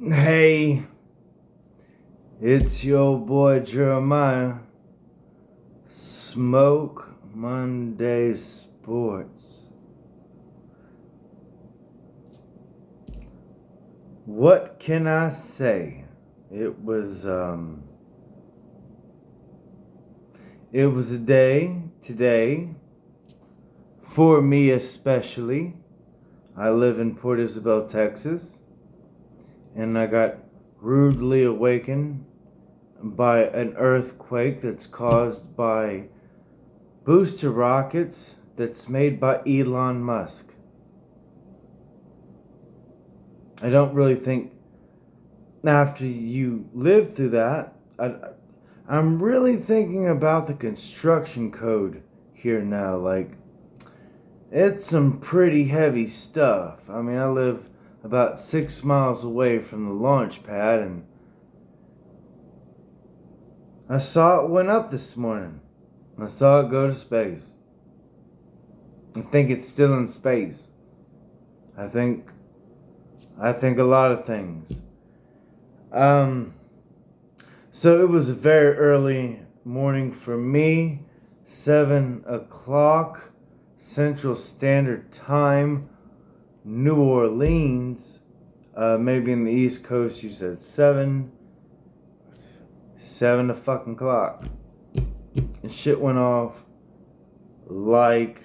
Hey, it's your boy Jeremiah. Smoke Monday Sports. What can I say? It was a day today for me especially. I live in Port Isabel, Texas, and I got rudely awakened by an earthquake that's caused by booster rockets that's made by Elon Musk. I don't really think after you live through that, I'm really thinking about the construction code here now. Like, it's some pretty heavy stuff. I mean, I live about 6 miles away from the launch pad, and I saw it went up this morning. I saw it go to space. I think it's still in space. I think a lot of things. So it was a very early morning for me, 7 o'clock Central Standard Time, New Orleans. Maybe in the East Coast you said 7 o'clock. And shit went off like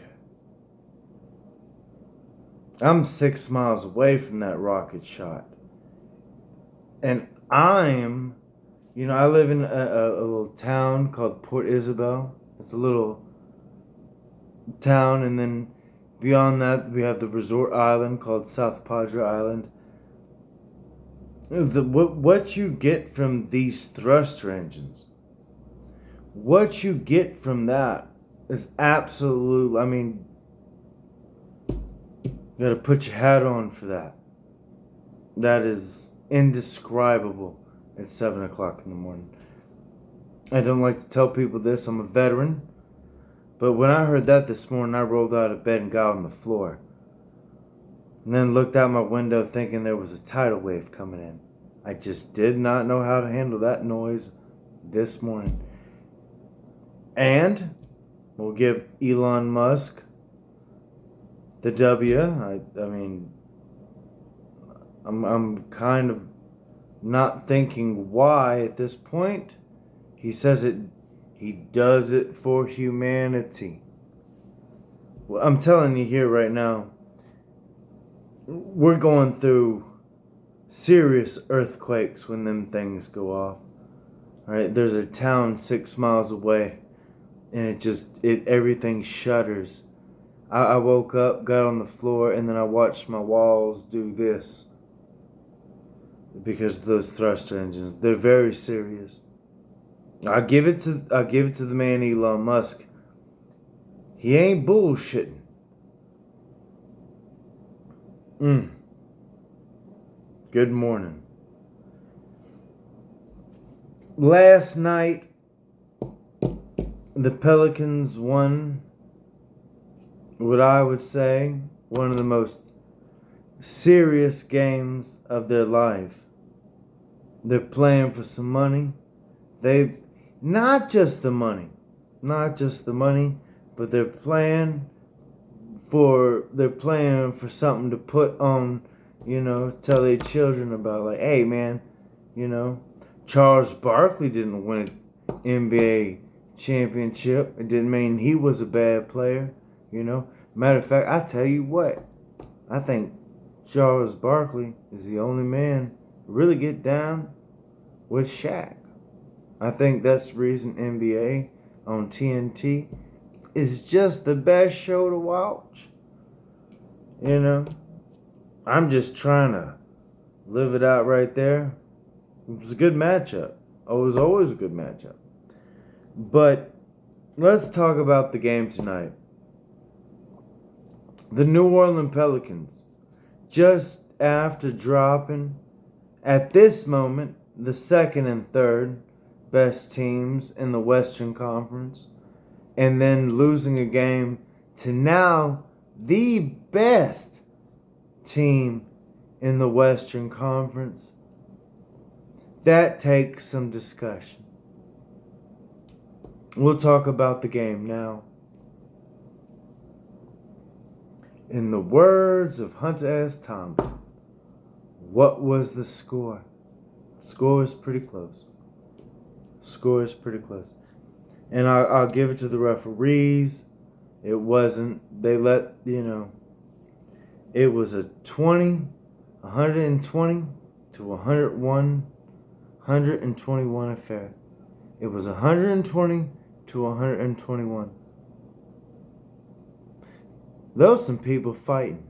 I'm 6 miles away from that rocket shot. And I live in a little town called Port Isabel. It's a little town, and then beyond that, we have the resort island called South Padre Island. What you get from these thruster engines, what you get from that is absolute. I mean, you gotta put your hat on for that. That is indescribable at 7 o'clock in the morning. I don't like to tell people this, I'm a veteran. But when I heard that this morning, I rolled out of bed and got on the floor. And then looked out my window thinking there was a tidal wave coming in. I just did not know how to handle that noise this morning. And we'll give Elon Musk the W. I mean, I'm kind of not thinking why at this point. He says he does it for humanity. Well, I'm telling you here right now, we're going through serious earthquakes when them things go off. All right, there's a town 6 miles away, and everything shudders. I woke up, got on the floor, and then I watched my walls do this because of those thruster engines. They're very serious. I give it to the man Elon Musk. He ain't bullshitting. Good morning. Last night, the Pelicans won what I would say one of the most serious games of their life. They're playing for some money. Not just the money, but they're playing for something to put on, tell their children about, like, hey man, Charles Barkley didn't win an NBA championship. It didn't mean he was a bad player, Matter of fact, I tell you what, I think Charles Barkley is the only man to really get down with Shaq. I think that's the reason NBA on TNT is just the best show to watch. I'm just trying to live it out right there. It was a good matchup. It was always a good matchup. But let's talk about the game tonight. The New Orleans Pelicans, just after dropping, at this moment, the second and third best teams in the Western Conference, and then losing a game to now the best team in the Western Conference, That takes some discussion. We'll talk about the game now. In the words of Hunter S. Thompson, what was the score? Score is pretty close. Score is pretty close. And I'll give it to the referees. It wasn't, they let, it was a 120 to 121 affair. It was 120 to 121. There was some people fighting.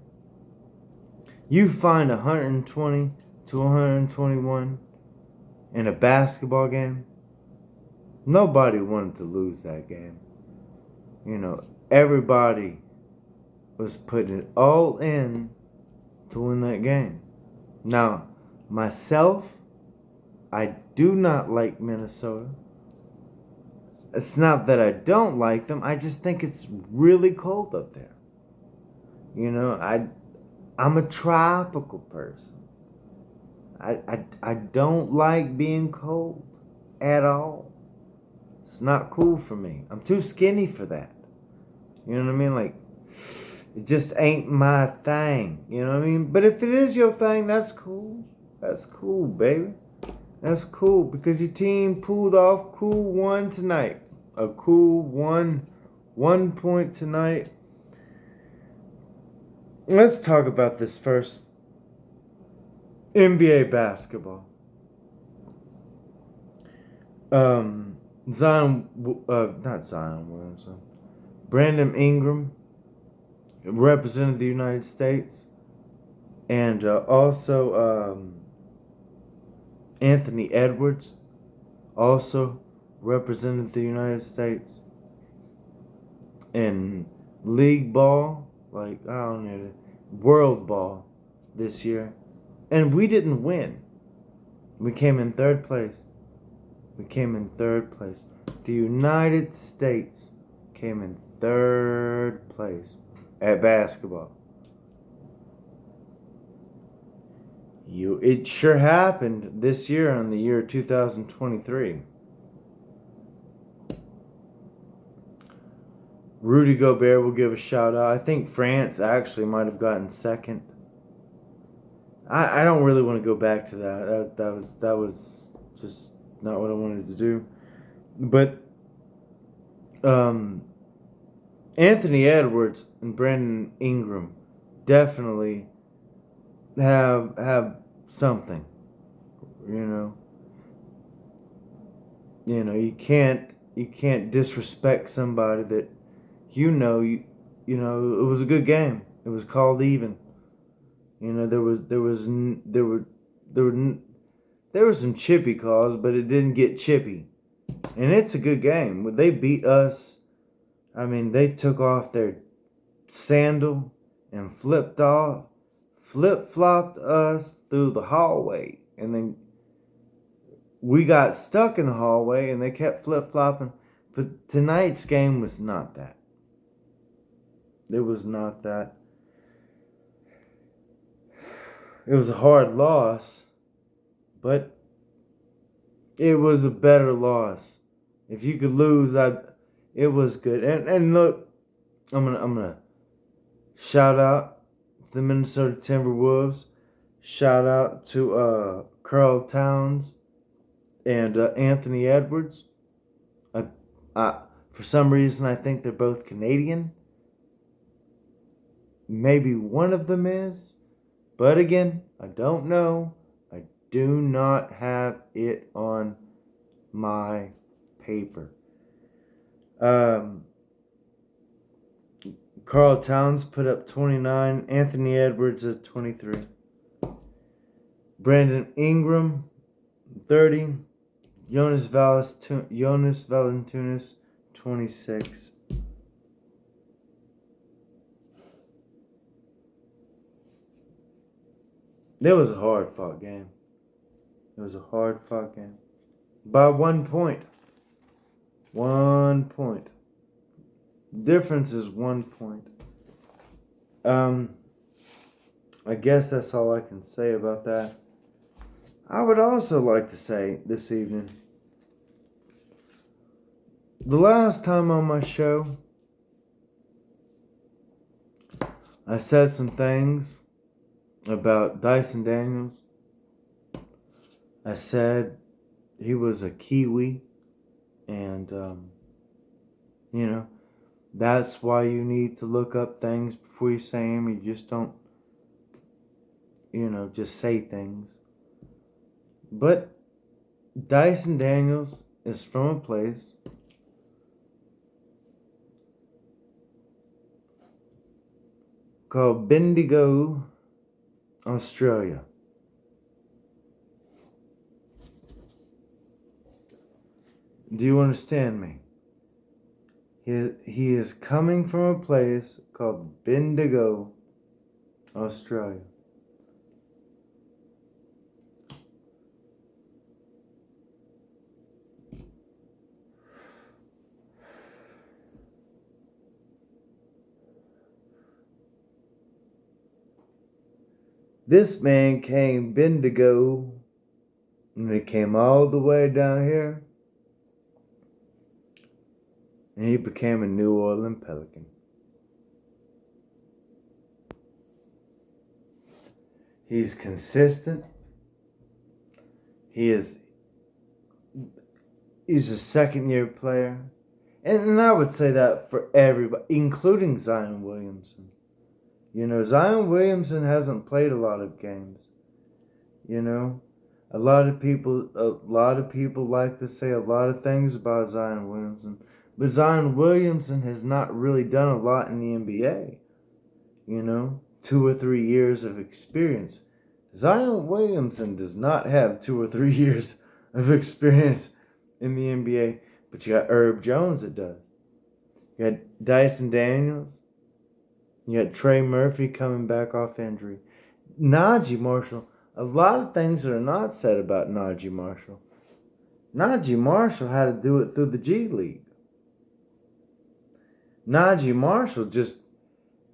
You find 120 to 121 in a basketball game. Nobody wanted to lose that game. Everybody was putting it all in to win that game. Now, myself, I do not like Minnesota. It's not that I don't like them. I just think it's really cold up there. I'm a tropical person. I don't like being cold at all. It's not cool for me. I'm too skinny for that. You know what I mean? Like, it just ain't my thing. You know what I mean? But if it is your thing, that's cool. That's cool, baby. That's cool because your team pulled off cool one tonight. A cool 1 point tonight. Let's talk about this first. NBA basketball. Not Zion Williamson. Brandon Ingram represented the United States. And also Anthony Edwards also represented the United States. In league ball, world ball this year. And we didn't win. We came in third place. The United States came in third place at basketball. It sure happened this year in the year 2023. Rudy Gobert will give a shout out. I think France actually might have gotten second. I don't really want to go back to that. That was just not what I wanted to do. But Anthony Edwards and Brandon Ingram definitely have something. You can't disrespect somebody that it was a good game. It was called even. There were some chippy calls, but it didn't get chippy. And it's a good game. When they beat us, they took off their sandal and flip-flopped us through the hallway. And then we got stuck in the hallway and they kept flip-flopping. But tonight's game was not that. It was not that. It was a hard loss, but it was a better loss. If you could lose, it was good. And look, I'm gonna shout out the Minnesota Timberwolves. Shout out to Karl Towns and Anthony Edwards. For some reason, I think they're both Canadian. Maybe one of them is. But again, I don't know. I do not have it on my paper. Karl Towns put up 29. Anthony Edwards at 23. Brandon Ingram, 30. Jonas Valanciunas, 26. It was a hard-fought game. By 1 point. 1 point. Difference is 1 point. I guess that's all I can say about that. I would also like to say this evening, the last time on my show, I said some things about Dyson Daniels. I said he was a Kiwi, and, that's why you need to look up things before you say them. You just don't, just say things. But Dyson Daniels is from a place called Bendigo, Australia. Do you understand me? He is coming from a place called Bendigo, Australia. This man came Bendigo, and he came all the way down here, and he became a New Orleans Pelican. He's consistent. He's a second-year player. And I would say that for everybody, including Zion Williamson. Zion Williamson hasn't played a lot of games. A lot of people like to say a lot of things about Zion Williamson. But Zion Williamson has not really done a lot in the NBA. 2 or 3 years of experience. Zion Williamson does not have 2 or 3 years of experience in the NBA. But you got Herb Jones that does. You got Dyson Daniels. You got Trey Murphy coming back off injury. Najee Marshall. A lot of things that are not said about Najee Marshall. Najee Marshall had to do it through the G League. Najee Marshall just,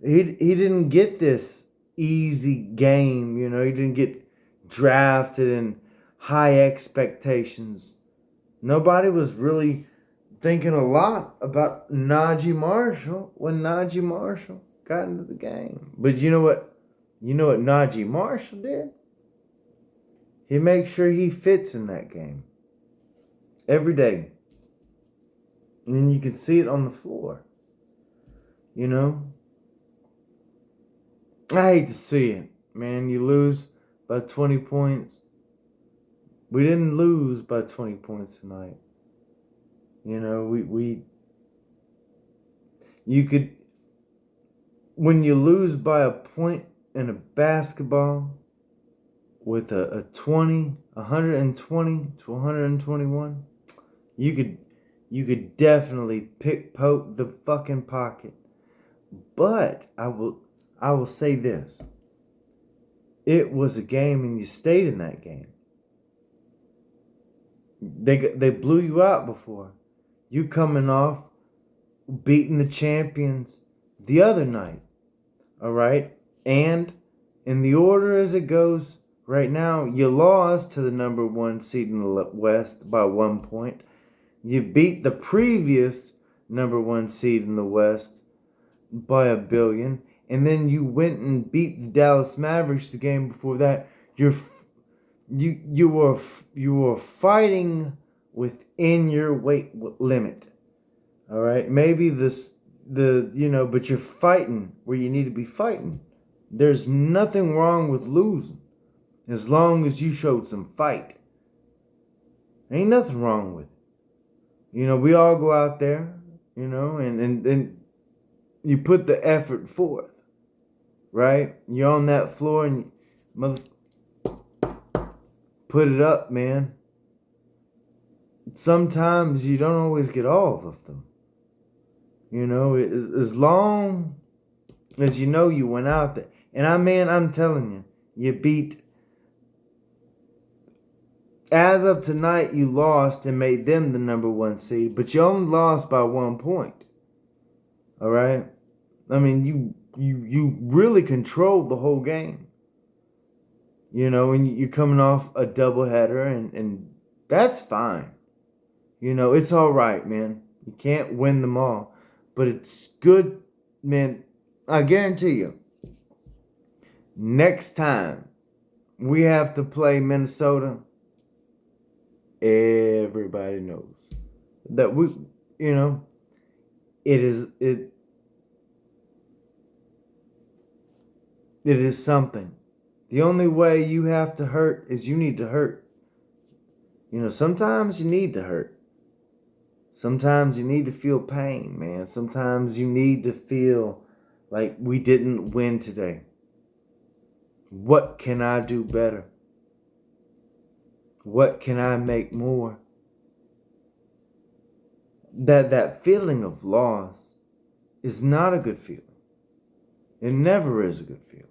he didn't get this easy game, he didn't get drafted in high expectations. Nobody was really thinking a lot about Najee Marshall when Najee Marshall got into the game. But you know what Najee Marshall did? He makes sure he fits in that game every day. And you can see it on the floor. I hate to see it, man. You lose by 20 points. We didn't lose by 20 points tonight. When you lose by a point in a basketball with a 120 to 121, you could definitely pickpoke the fucking pocket. But I will say this. It was a game and you stayed in that game. They blew you out before. You coming off beating the champions the other night. All right? And in the order as it goes right now, you lost to the number 1 seed in the West by 1 point. You beat the previous number 1 seed in the West by 1 billion. And then you went and beat the Dallas Mavericks the game before that. You were fighting within your weight limit. All right? Maybe but you're fighting where you need to be fighting. There's nothing wrong with losing as long as you showed some fight. Ain't nothing wrong with it. We all go out there, and you put the effort forth, right? You're on that floor and put it up, man. Sometimes you don't always get all of them. As long as you went out there. And I'm telling you, you beat. As of tonight, you lost and made them the number 1 seed, but you only lost by 1 point. All right? You really controlled the whole game. You know, and you're coming off a doubleheader, and that's fine. You know, it's all right, man. You can't win them all, but it's good, man. I guarantee you, next time we have to play Minnesota, everybody knows that we, you know, it is something. The only way you have to hurt is you need to hurt. You know, sometimes you need to hurt. Sometimes you need to feel pain, man. Sometimes you need to feel like we didn't win today. What can I do better? What can I make more? That feeling of loss is not a good feeling. It never is a good feeling.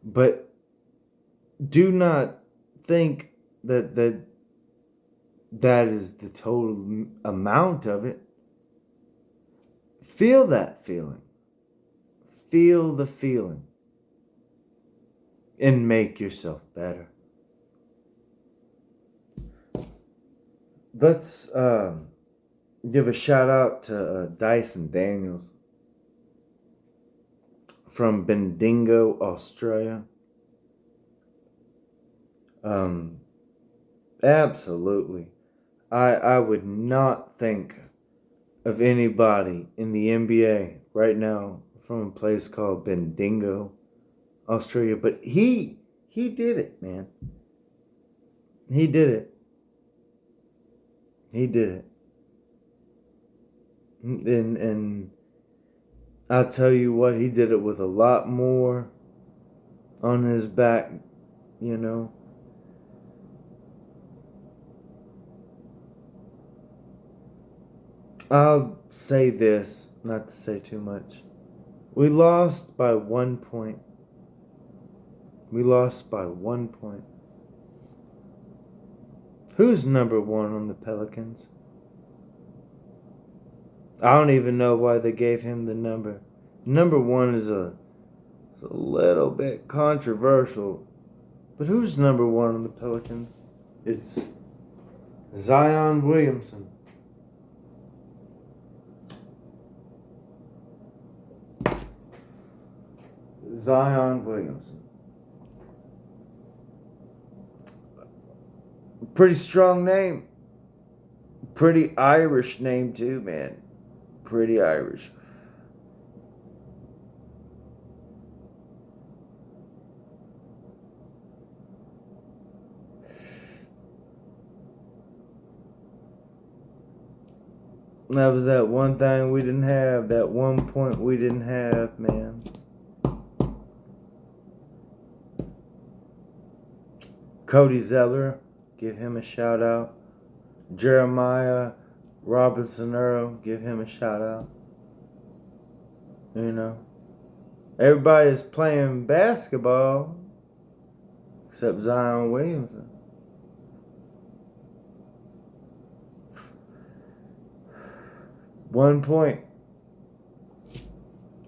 But do not think that is the total amount of it. Feel that feeling. Feel the feeling. And make yourself better. Let's give a shout out to Dyson Daniels from Bendigo, Australia. Absolutely. I would not think of anybody in the NBA right now from a place called Bendigo, Australia, but he did it, man. He did it. He did it. And I'll tell you what, he did it with a lot more on his back, you know. I'll say this, not to say too much. We lost by 1 point. We lost by 1 point. Who's number one on the Pelicans? I don't even know why they gave him the number. Number one is a little bit controversial. But who's number one on the Pelicans? It's Zion Williamson. Zion Williamson. Pretty strong name. Pretty Irish name too, man. Pretty Irish. That was that one thing we didn't have. That 1 point we didn't have, man. Cody Zeller, give him a shout out. Jeremiah Robinson Earl, give him a shout out. You know, everybody's playing basketball except Zion Williamson. One point.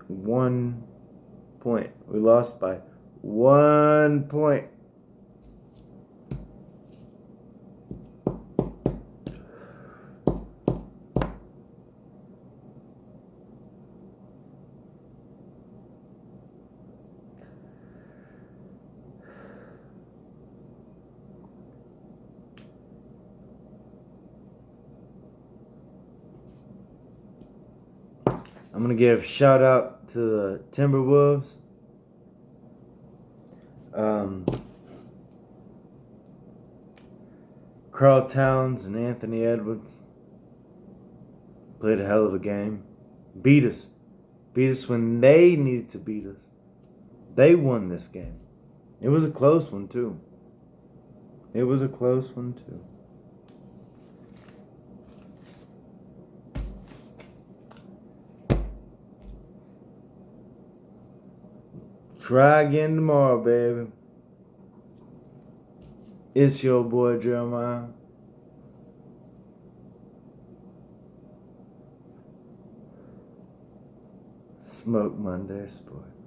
We lost by 1 point. I'm going to give a shout out to the Timberwolves. Karl Towns and Anthony Edwards played a hell of a game. Beat us. Beat us when they needed to beat us. They won this game. It was a close one, too. Try again tomorrow, baby. It's your boy Jeremiah. Smoke Monday Sports.